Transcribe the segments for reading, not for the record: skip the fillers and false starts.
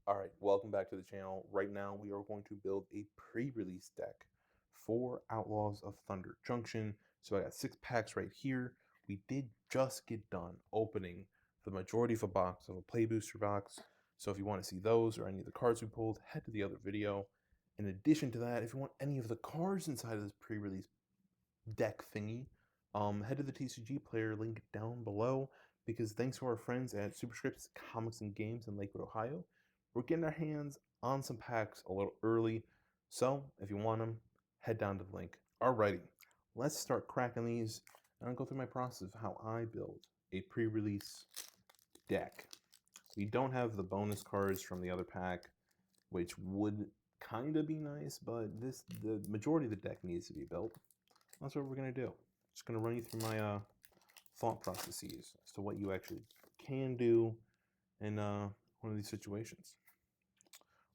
Alright, welcome back to the channel. Right now we are going to build a pre-release deck for Outlaws of Thunder Junction. So I got 6 packs right here. We did just get done opening the majority of a box of a play booster box. So if you want to see those or any of the cards we pulled, head to the other video. In addition to that, if you want any of the cards inside of this pre-release deck thingy, head to the TCG player link down below, because thanks to our friends at Superscripts Comics and Games in Lakewood, Ohio, we're getting our hands on some packs a little early. So if you want them, head down to the link. Alrighty, let's start cracking these, and I'll go through my process of how I build a pre-release deck. We don't have the bonus cards from the other pack, which would kind of be nice, but the majority of the deck needs to be built. That's what we're going to do. Just going to run you through my thought processes as to what you actually can do in one of these situations.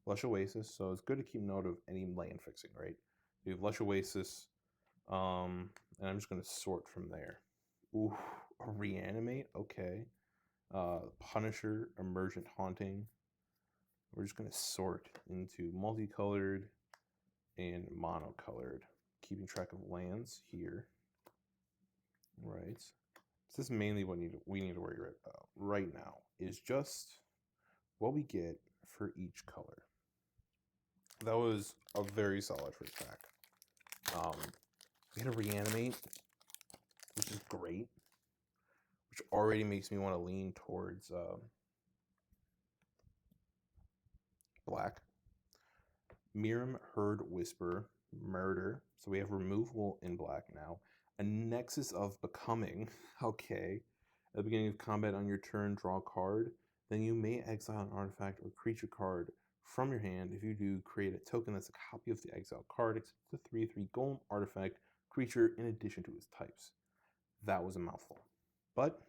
Lush Oasis, so it's good to keep note of any land fixing, right? You have Lush Oasis, and I'm just going to sort from there. Ooh, Reanimate, okay. Punisher, Emergent Haunting. We're just going to sort into multicolored and monocolored, keeping track of lands here. Right. So this is mainly what we need to worry about right now is just what we get for each color. That was a very solid first pack. We had a Reanimate, which is great, which already makes me want to lean towards black. Miram, Herd, Whisper, Murder. So we have removal in black now. A Nexus of Becoming. Okay. At the beginning of combat on your turn, draw a card. Then you may exile an artifact or creature card from your hand. If you do, create a token that's a copy of the exiled card, except the 3/3 golem artifact creature in addition to its types. That was a mouthful. But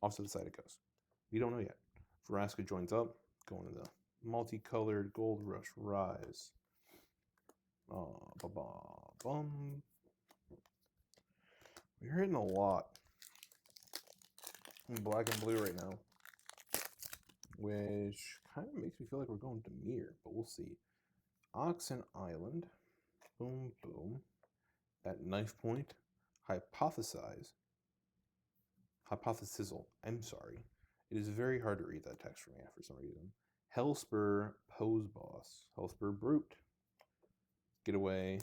off to the side it goes. We don't know yet. Vraska joins up, going to the multicolored Gold Rush Rise. Bum. We're hitting a lot in black and blue right now, which kind of makes me feel like we're going to mirror, but we'll see. Oxen Island. Boom, boom. At knife point, hypothesize. Hypothesizzle. I'm sorry. It is very hard to read that text for me for some reason. Hellspur, Pose Boss. Hellspur Brute. Get away.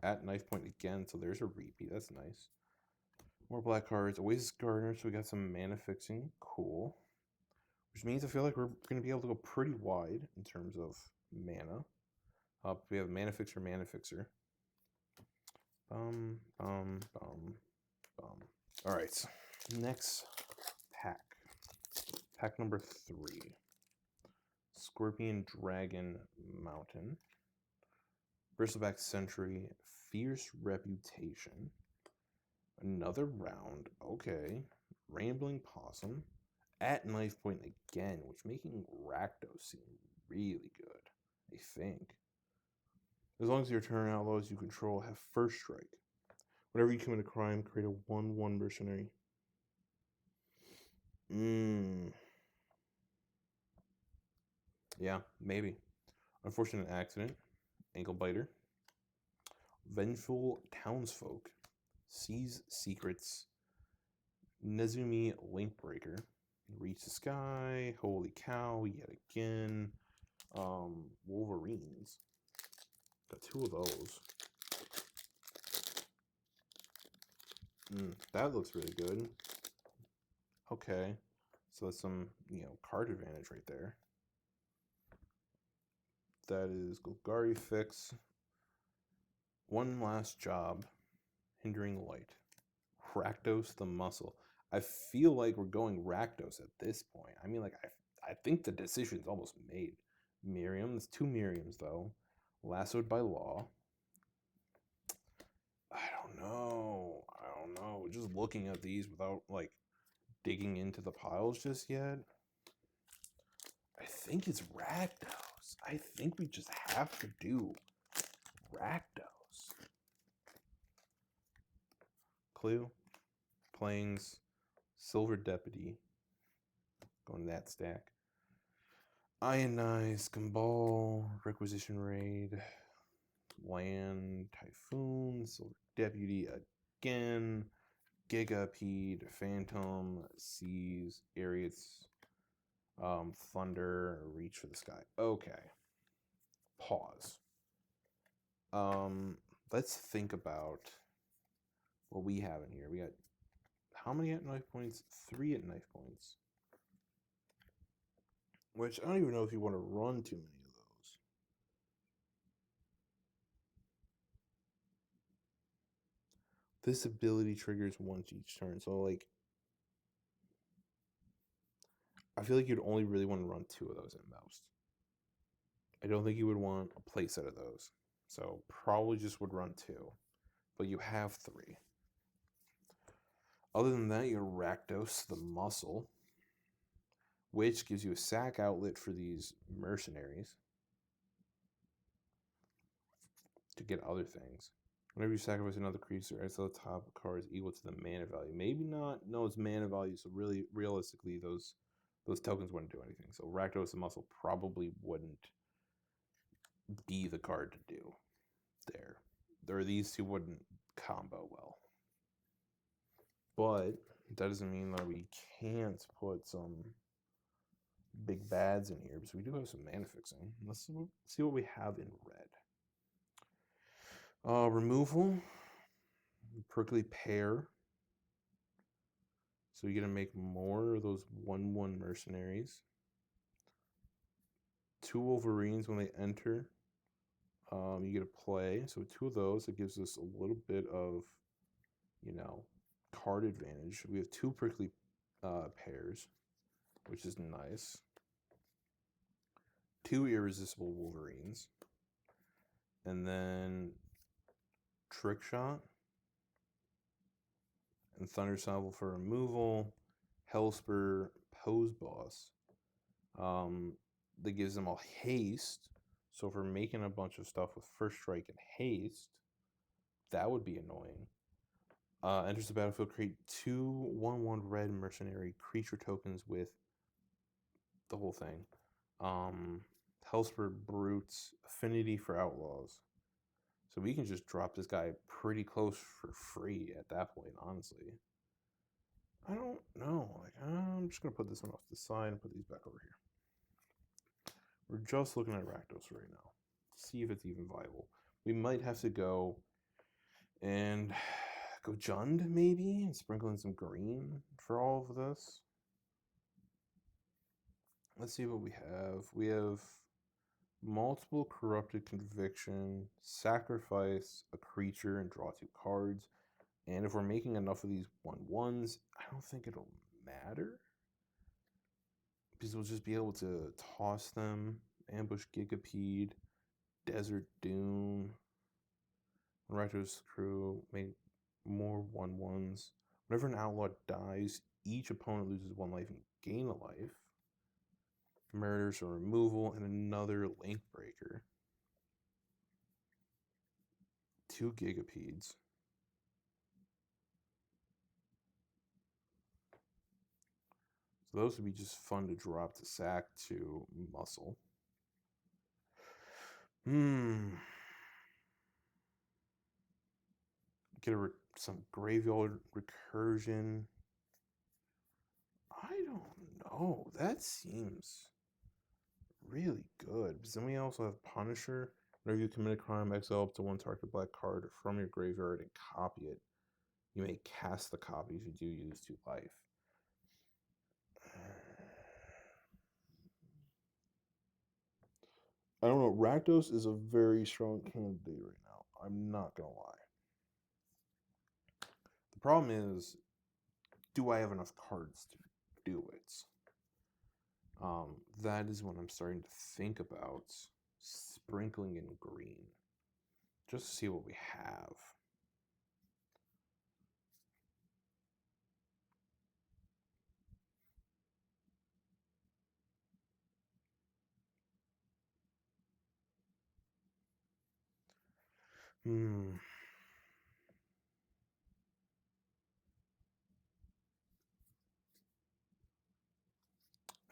At knife point again, so there's a repeat. That's nice. More black cards. Oasis Gardener, so we got some mana fixing. Cool. Which means I feel like we're going to be able to go pretty wide in terms of mana. We have Mana Fixer, Mana Fixer. Bum. Alright, next pack. Pack number 3. Scorpion Dragon Mountain. Bristleback Sentry, Fierce Reputation. Another round, okay. Rambling Possum. At knife point again, which making Rakdos seem really good, I think. As long as your turn outlaws you control have first strike. Whenever you commit a crime, create a 1/1 mercenary. Yeah, maybe. Unfortunate accident. Ankle biter. Vengeful Townsfolk. Sees Secrets. Nezumi Linkbreaker. Reach the Sky. Holy Cow, yet again. Wolverines. Got 2 of those. That looks really good. Okay. So that's some, card advantage right there. That is Golgari Fix. One Last Job. Hindering Light. Rakdos the Muscle. I feel like we're going Rakdos at this point. I mean, like, I think the decision's almost made. Miriam. There's 2 Miriams, though. Lassoed by Law. I don't know. Just looking at these without, like, digging into the piles just yet. I think it's Rakdos. I think we just have to do Rakdos. Clue. Plains. Silver Deputy. Going to that stack. Ionized Gumball, Requisition Raid, Land, Typhoon, Silver Deputy again, Gigapede, Phantom, Seas, Ariats, Thunder, Reach for the Sky. Okay. Pause. Let's think about what we have in here. We got how many at knife points? 3 at knife points. Which I don't even know if you want to run too many of those. This ability triggers once each turn. So, like, I feel like you'd only really want to run 2 of those at most. I don't think you would want a playset of those. So, probably just would run 2. But you have 3. Other than that, you have Rakdos, the muscle, which gives you a sack outlet for these mercenaries to get other things. Whenever you sacrifice another creature, it's at the top of card is equal to the mana value. Maybe not. No, it's mana value. So really, realistically, those tokens wouldn't do anything. So Rakdos the muscle probably wouldn't be the card to do there. Or these two wouldn't combo well. But that doesn't mean that we can't put some big bads in here, because we do have some mana fixing. Let's see what we have in red. Removal, prickly pear. So you're gonna make more of those 1/1 mercenaries. 2 Wolverines when they enter. You get a play. So 2 of those, it gives us a little bit of, card advantage. We have 2 prickly pears, which is nice. 2 irresistible Wolverines. And then Trick Shot and Thunder Salvo for removal. Hellspur, Pose Boss. That gives them all haste. So if we're making a bunch of stuff with First Strike and haste, that would be annoying. Enters the battlefield, create 2 1/1 red mercenary creature tokens with the whole thing. Hellspur Brutes, Affinity for Outlaws. So we can just drop this guy pretty close for free at that point, honestly. I don't know. Like, I'm just going to put this one off to the side and put these back over here. We're just looking at Rakdos right now. See if it's even viable. We might have to go and go Jund, maybe, and sprinkle in some green for all of this. Let's see what we have. We have multiple corrupted conviction, sacrifice a creature and draw 2 cards. And if we're making enough of these 1/1s, I don't think it'll matter, because we'll just be able to toss them, ambush Gigapede, Desert Dune, Rakdos crew, make more 1/1s. Whenever an outlaw dies, each opponent loses 1 life and gain a life. Murders or removal, and another link breaker. 2 Gigapedes. So those would be just fun to drop to sack to muscle. Get some graveyard recursion. I don't know. That seems really good. Because then we also have Punisher. Whenever you commit a crime, exile up to 1 target black card from your graveyard and copy it. You may cast the copy if you do use 2 life. I don't know. Rakdos is a very strong candidate right now. I'm not going to lie. The problem is, do I have enough cards to do it? That is when I'm starting to think about sprinkling in green. Just to see what we have. I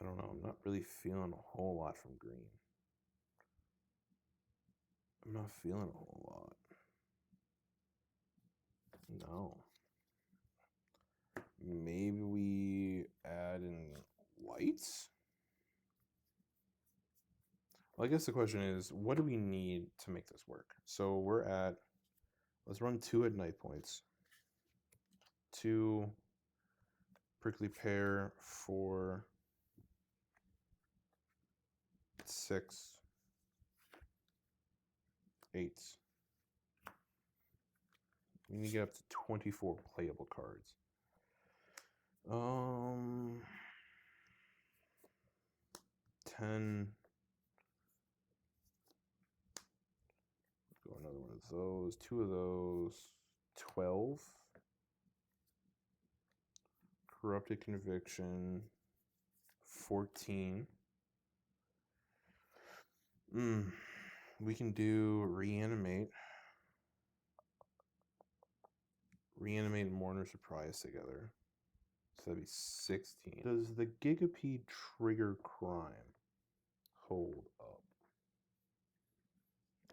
don't know. I'm not really feeling a whole lot from green. I'm not feeling a whole lot. No. Maybe we add in whites? Well, I guess the question is, what do we need to make this work? So we're at, let's run 2 at knife points. 2 prickly pear for 6 8s. We need to get up to 24 playable cards. 10. Go another one of those. 2 of those. 12. Corrupted conviction. 14. We can do reanimate. Reanimate and mourner surprise together. So that'd be 16. Does the Gigapede trigger crime? Hold up.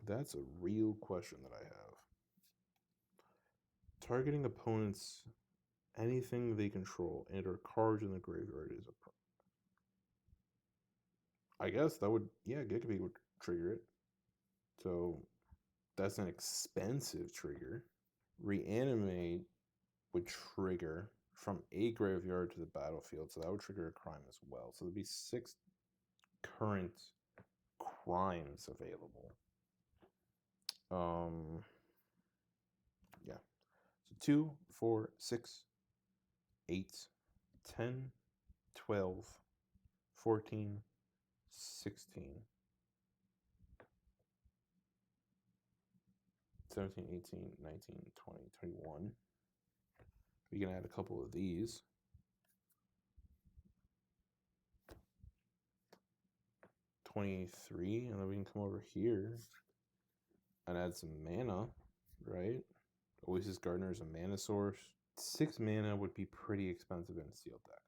That's a real question that I have. Targeting opponents, anything they control, and or cards in the graveyard is a I guess that would, yeah, Gigapede would trigger it. So that's an expensive trigger. Reanimate would trigger from a graveyard to the battlefield, so that would trigger a crime as well. So there'd be 6 current crimes available. Yeah. So 2, 4, 6, 8, 10, 12, 14, 16, 17, 18, 19, 20, 21. We can add a couple of these. 23, and then we can come over here and add some mana, right? Oasis Gardener is a mana source. 6 mana would be pretty expensive in a sealed deck.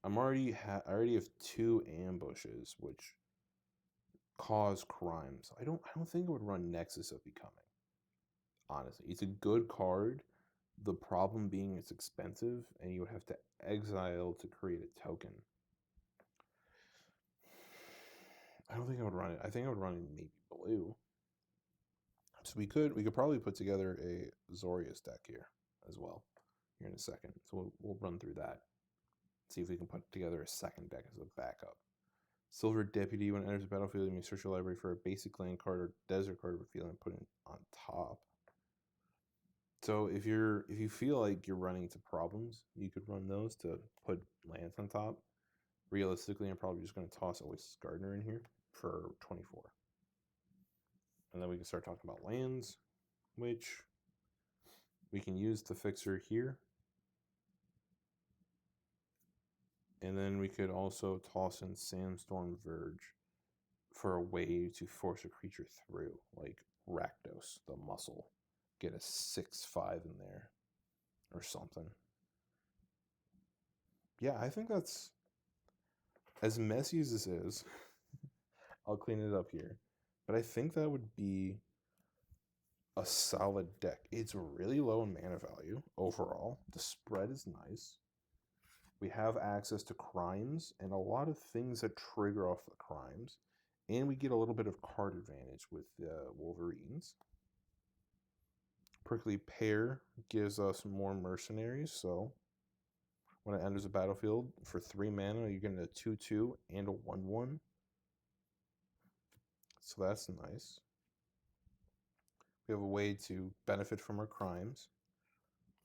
I already have 2 ambushes, which cause crimes. I don't think it would run Nexus of Becoming. Honestly, it's a good card. The problem being it's expensive, and you would have to exile to create a token. I don't think I would run it. I think I would run it maybe blue. So we could probably put together a notorious deck here as well here in a second. So we'll run through that. See if we can put together a second deck as a backup. Silver Deputy, when it enters the battlefield, you may search your library for a basic land card or desert card of a field and put it on top. So if you feel like you're running into problems, you could run those to put lands on top. Realistically, I'm probably just going to toss Oasis Gardener in here for 24. And then we can start talking about lands, which we can use the fixer here. And then we could also toss in Sandstorm Verge for a way to force a creature through, like Rakdos, the muscle. Get a 6/5 in there or something. Yeah, I think that's, as messy as this is, I'll clean it up here. But I think that would be a solid deck. It's really low in mana value overall. The spread is nice. We have access to crimes and a lot of things that trigger off the crimes. And we get a little bit of card advantage with the Wolverines. Prickly Pear gives us more mercenaries, so when it enters the battlefield for 3 mana, you're getting a 2/2 and a 1/1. So that's nice. We have a way to benefit from our crimes.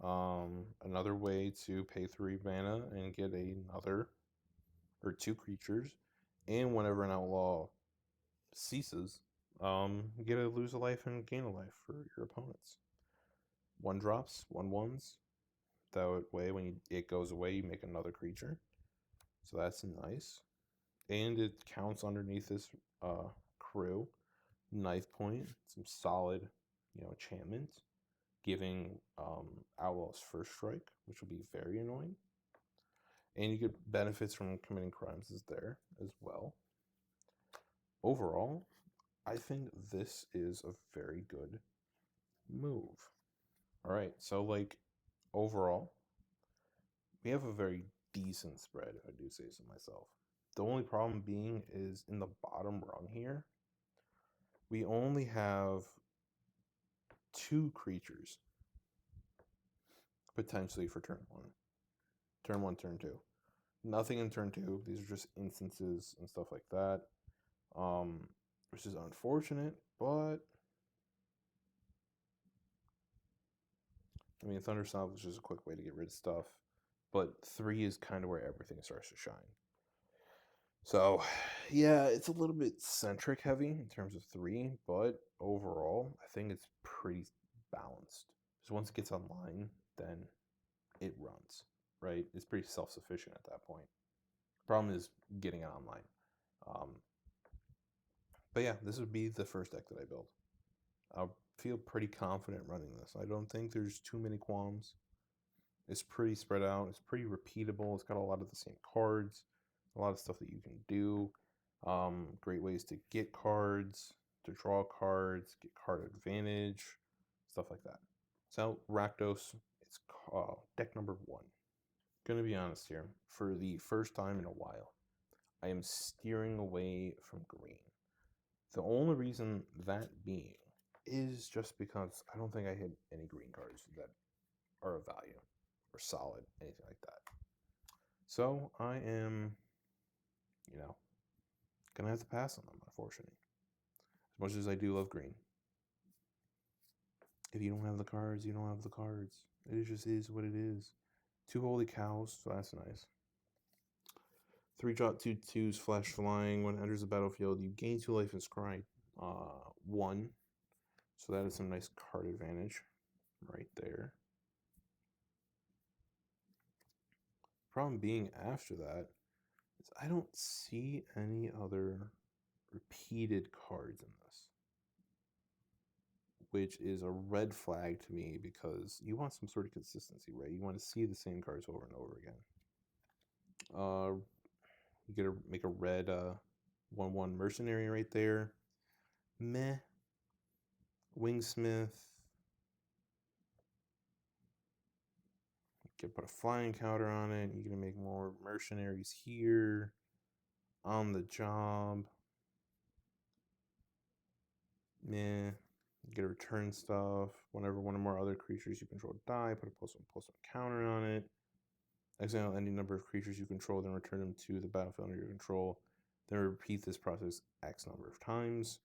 Another way to pay 3 mana and get another or 2 creatures. And whenever an outlaw ceases, you get to lose a life and gain a life for your opponents. 1-drops, 1/1s. That way, when it goes away, you make another creature. So that's nice. And it counts underneath this crew. Knife point, some solid, enchantment, giving Outlaws first strike, which will be very annoying. And you get benefits from committing crimes is there as well. Overall, I think this is a very good move. All right, so like overall, we have a very decent spread, if I do say so myself. The only problem being is in the bottom rung here, we only have 2 creatures potentially for turn 1. Turn 1, turn 2. Nothing in turn 2. These are just instances and stuff like that. Which is unfortunate, but I mean, Thunder Salve is just a quick way to get rid of stuff, but 3 is kind of where everything starts to shine. So, yeah, it's a little bit centric heavy in terms of 3, but overall, I think it's pretty balanced. Because once it gets online, then it runs, right? It's pretty self-sufficient at that point. Problem is getting it online. But yeah, this would be the first deck that I build. I feel pretty confident running this. I don't think there's too many qualms. It's pretty spread out. It's pretty repeatable. It's got a lot of the same cards, a lot of stuff that you can do. Great ways to get cards, to draw cards, get card advantage, stuff like that. So Rakdos, it's deck number 1. Gonna be honest here. For the first time in a while, I am steering away from green. The only reason that being is just because I don't think I hit any green cards that are of value or solid, anything like that. So I am, gonna have to pass on them, unfortunately. As much as I do love green. If you don't have the cards, you don't have the cards. It just is what it is. 2 holy cows, so that's nice. 3 drop 2/2s, flash flying. When it enters the battlefield, you gain 2 life and scry 1. So that is some nice card advantage right there. Problem being after that is I don't see any other repeated cards in this, which is a red flag to me because you want some sort of consistency, right? You want to see the same cards over and over again. You gotta make a red 1/1 mercenary right there. Meh. Wingsmith. You can put a flying counter on it. You're gonna make more mercenaries here. On the job. Meh. You get to return stuff. Whenever one or more other creatures you control die, put a +1/+1 counter on it. Exile any number of creatures you control, then return them to the battlefield under your control. Then repeat this process X number of times.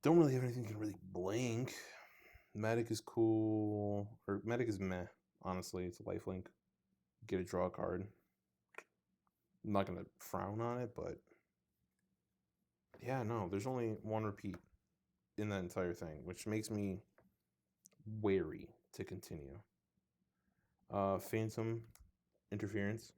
Don't really have anything you can really blink. Thematic is cool. Or Thematic is meh, honestly. It's a lifelink. Get a draw card. I'm not going to frown on it, but yeah, no, there's only 1 repeat in that entire thing, which makes me wary to continue. Phantom Interference.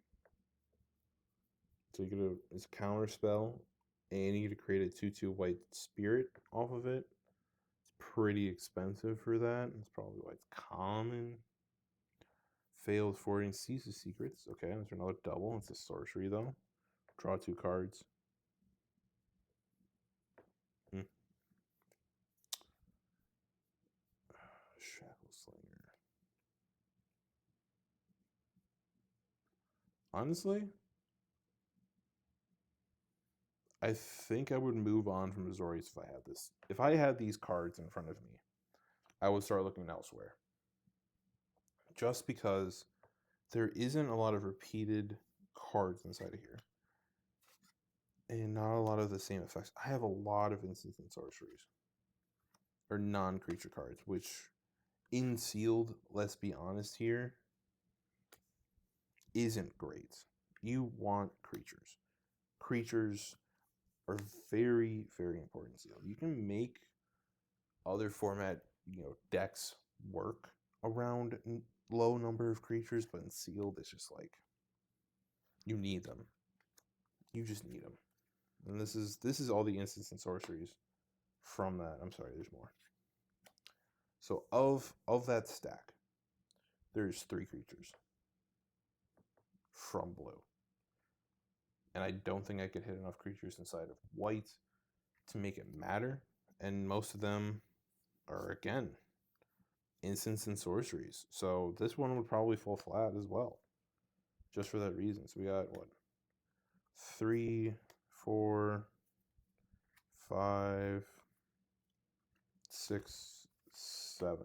So you get it's a counter spell, and you get to create a 2/2 white spirit off of it. It's pretty expensive for that. That's probably why it's common. Failed forwarding Seas of Secrets. Okay, that's another double. It's a sorcery though. Draw 2 cards. Shackle Slinger. Honestly, I think I would move on from Notorious if I had this. If I had these cards in front of me, I would start looking elsewhere. Just because there isn't a lot of repeated cards inside of here. And not a lot of the same effects. I have a lot of instants and sorceries. Or non-creature cards, which in sealed, let's be honest here, isn't great. You want creatures. Creatures are very, very important sealed. You can make other format, decks work around low number of creatures, but in sealed, it's just like you need them. You just need them. And this is all the instants and sorceries from that. I'm sorry, there's more. So of that stack, there's 3 creatures. from blue. And I don't think I could hit enough creatures inside of white to make it matter. And most of them are, again, instants and sorceries. So this one would probably fall flat as well, just for that reason. So we got, what, 3, 4, 5, 6, 7.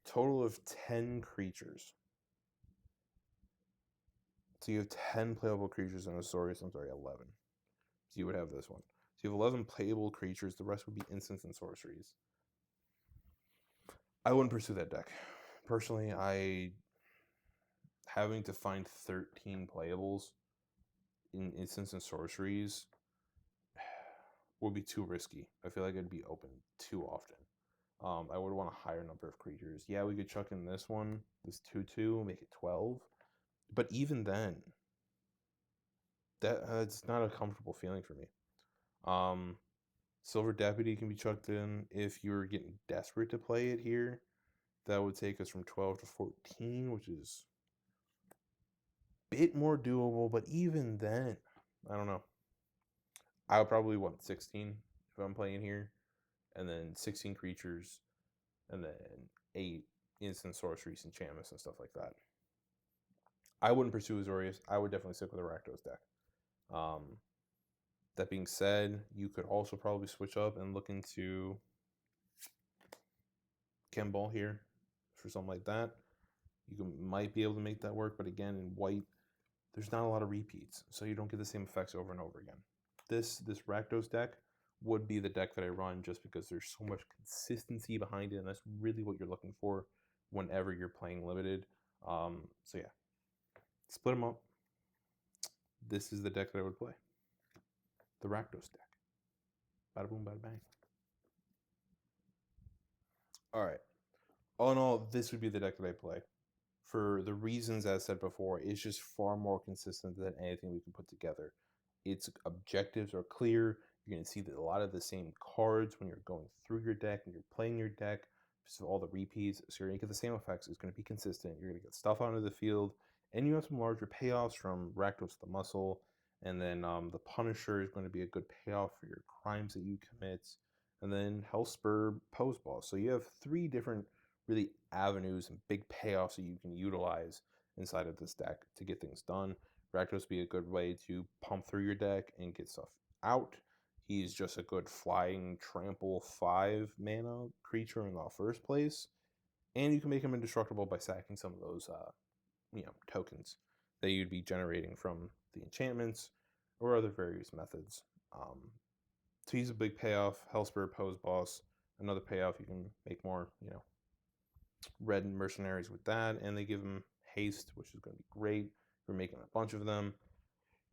Total of 10 creatures. So you have 10 playable creatures in Notorious. I'm sorry, 11. So you would have this one. So you have 11 playable creatures. The rest would be instants and sorceries. I wouldn't pursue that deck. Personally, having to find 13 playables in instants and sorceries would be too risky. I feel like it'd be open too often. I would want a higher number of creatures. Yeah, we could chuck in this one, this 2/2, make it 12. But even then, that's not a comfortable feeling for me. Silver Deputy can be chucked in if you're getting desperate to play it here. That would take us from 12 to 14, which is a bit more doable. But even then, I don't know. I would probably want 16 if I'm playing here. And then 16 creatures. And then 8 instant sorceries, enchantments, and stuff like that. I wouldn't pursue Azorius. I would definitely stick with a Rakdos deck. That being said, you could also probably switch up and look into Kemball here for something like that. Might be able to make that work, but again, in white, there's not a lot of repeats, so you don't get the same effects over and over again. This Rakdos deck would be the deck that I run just because there's so much consistency behind it, and that's really what you're looking for whenever you're playing limited. So yeah, split them up. This is the deck that I would play. The Rakdos deck. Bada boom, bada bang. Alright. All in all, this would be the deck that I play. For the reasons as said before, it's just far more consistent than anything we can put together. Its objectives are clear. You're going to see a lot of the same cards when you're going through your deck and you're playing your deck. Just all the repeats, so you're going to get the same effects. It's going to be consistent. You're going to get stuff onto the field, and you have some larger payoffs from Rakdos the Muscle, and then the Punisher is going to be a good payoff for your crimes that you commit, and then Hellspur Pose Ball. So you have 3 different really avenues and big payoffs that you can utilize inside of this deck to get things done. Rakdos be a good way to pump through your deck and get stuff out. He's just a good flying trample 5 mana creature in the first place. And you can make him indestructible by sacking some of those tokens that you'd be generating from the enchantments or other various methods. So he's a big payoff. Hellspur Pose Boss, another payoff. You can make more, red mercenaries with that, and they give him haste, which is going to be great for making a bunch of them.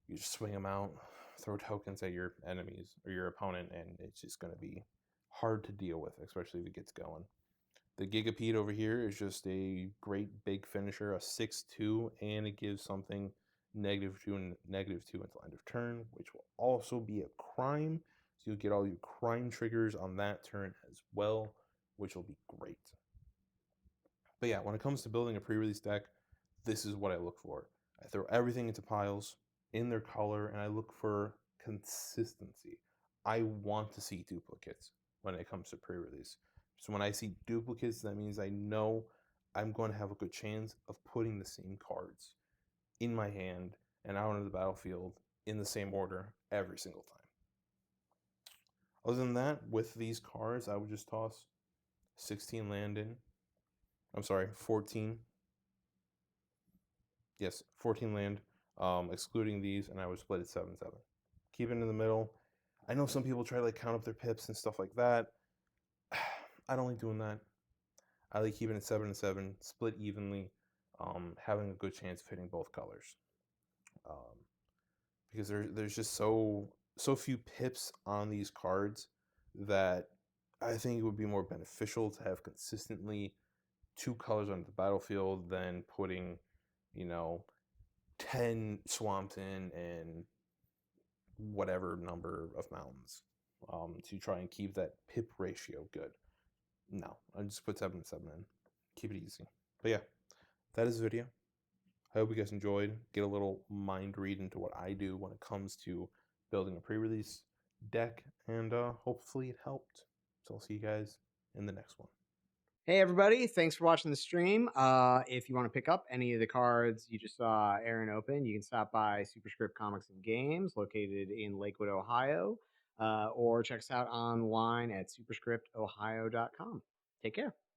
You just swing them out, throw tokens at your enemies or your opponent, and it's just going to be hard to deal with, especially if it gets going. The Gigapede over here is just a great big finisher, a 6/2, and it gives something -2 and -2 until end of turn, which will also be a crime. So you'll get all your crime triggers on that turn as well, which will be great. But yeah, when it comes to building a pre-release deck, this is what I look for. I throw everything into piles in their color, and I look for consistency. I want to see duplicates when it comes to pre-release. So when I see duplicates, that means I know I'm going to have a good chance of putting the same cards in my hand and out onto the battlefield in the same order every single time. Other than that, with these cards, I would just toss 16 land in. I'm sorry, 14. Yes, 14 land, excluding these, and I would split it 7/7. Keep it in the middle. I know some people try to count up their pips and stuff like that. I don't like doing that. I like keeping it 7/7, split evenly, having a good chance of hitting both colors. Because there's just so few pips on these cards that I think it would be more beneficial to have consistently 2 colors on the battlefield than putting, 10 swamps in and whatever number of mountains to try and keep that pip ratio good. No, I just put 7/7 in. Keep it easy. But yeah, that is the video. I hope you guys enjoyed. Get a little mind read into what I do when it comes to building a pre-release deck, and hopefully it helped. So I'll see you guys in the next one. Hey everybody, thanks for watching the stream. If you want to pick up any of the cards you just saw Aaron open, you can stop by Superscript Comics and Games, located in Lakewood, Ohio, or check us out online at superscriptohio.com. Take care.